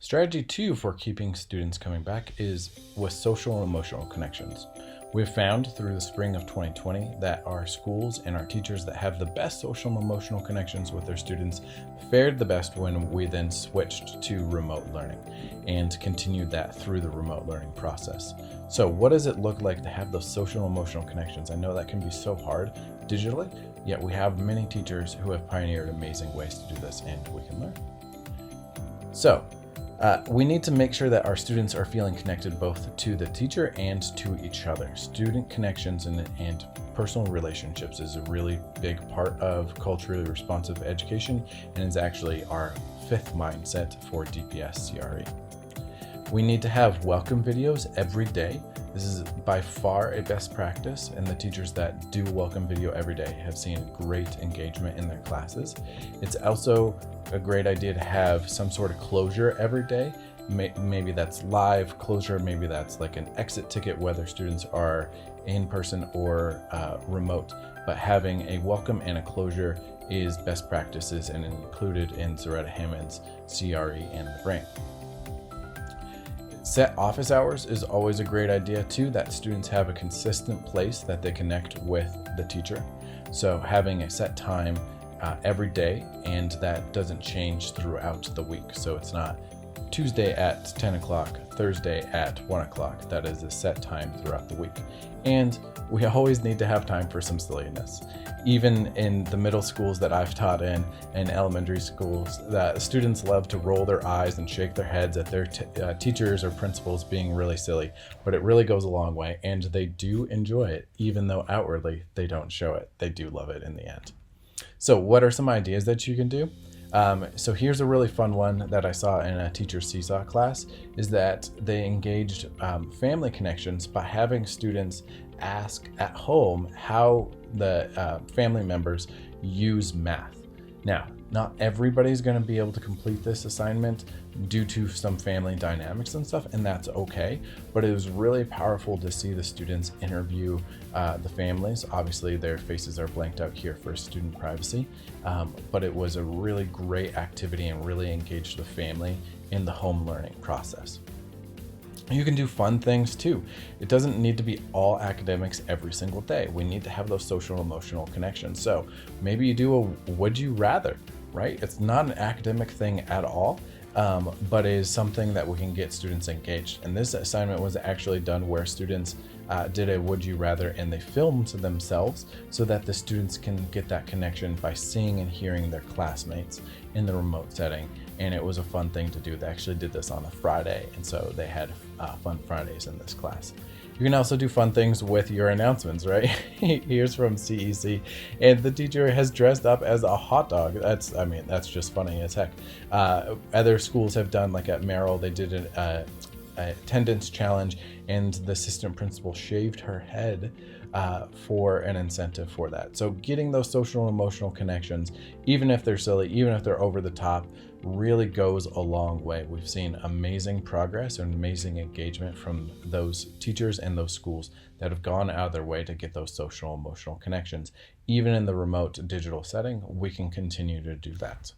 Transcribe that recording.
Strategy 2 for keeping students coming back is with social and emotional connections. We've found through the spring of 2020 that our schools and our teachers that have the best social and emotional connections with their students fared the best when we then switched to remote learning and continued that through the remote learning process. So what does it look like to have those social and emotional connections? I know that can be so hard digitally, yet we have many teachers who have pioneered amazing ways to do this, and we can learn. So we need to make sure that our students are feeling connected both to the teacher and to each other. Student connections and personal relationships is a really big part of culturally responsive education and is actually our fifth mindset for DPS CRE. We need to have welcome videos every day. This is by far a best practice, and the teachers that do welcome video every day have seen great engagement in their classes. It's also a great idea to have some sort of closure every day. Maybe that's live closure, maybe that's like an exit ticket, whether students are in person or remote. But having a welcome and a closure is best practices and included in Zaretta Hammond's CRE and the Brain. Set office hours is always a great idea too, that students have a consistent place that they connect with the teacher. So having a set time every day, and that doesn't change throughout the week. So it's not Tuesday at 10 o'clock, Thursday at 1 o'clock. That is a set time throughout the week. And we always need to have time for some silliness. Even in the middle schools that I've taught in and elementary schools, that students love to roll their eyes and shake their heads at their teachers or principals being really silly, but it really goes a long way, and they do enjoy it, even though outwardly they don't show it. They do love it in the end. So what are some ideas that you can do? So here's a really fun one that I saw in a teacher seesaw class, is that they engaged family connections by having students ask at home how the family members use math. Now, not everybody's going to be able to complete this assignment due to some family dynamics and stuff, and that's okay. But it was really powerful to see the students interview the families. Obviously, their faces are blanked out here for student privacy, but it was a really great activity and really engaged the family in the home learning process. You can do fun things too. It doesn't need to be all academics every single day. We need to have those social emotional connections. So maybe you do a would you rather, right? It's not an academic thing at all, but it is something that we can get students engaged. And this assignment was actually done where students did a would you rather, and they filmed themselves so that the students can get that connection by seeing and hearing their classmates in the remote setting. And it was a fun thing to do. They actually did this on a Friday, and so they had fun Fridays in this class. You can also do fun things with your announcements, right? Here's from CEC, and the teacher has dressed up as a hot dog. That's just funny as heck. Other schools have done, like at Merrill, they did an attendance challenge, and the assistant principal shaved her head for an incentive for that. So getting those social and emotional connections, even if they're silly, even if they're over the top, really goes a long way. We've seen amazing progress and amazing engagement from those teachers and those schools that have gone out of their way to get those social and emotional connections. Even in the remote digital setting, we can continue to do that.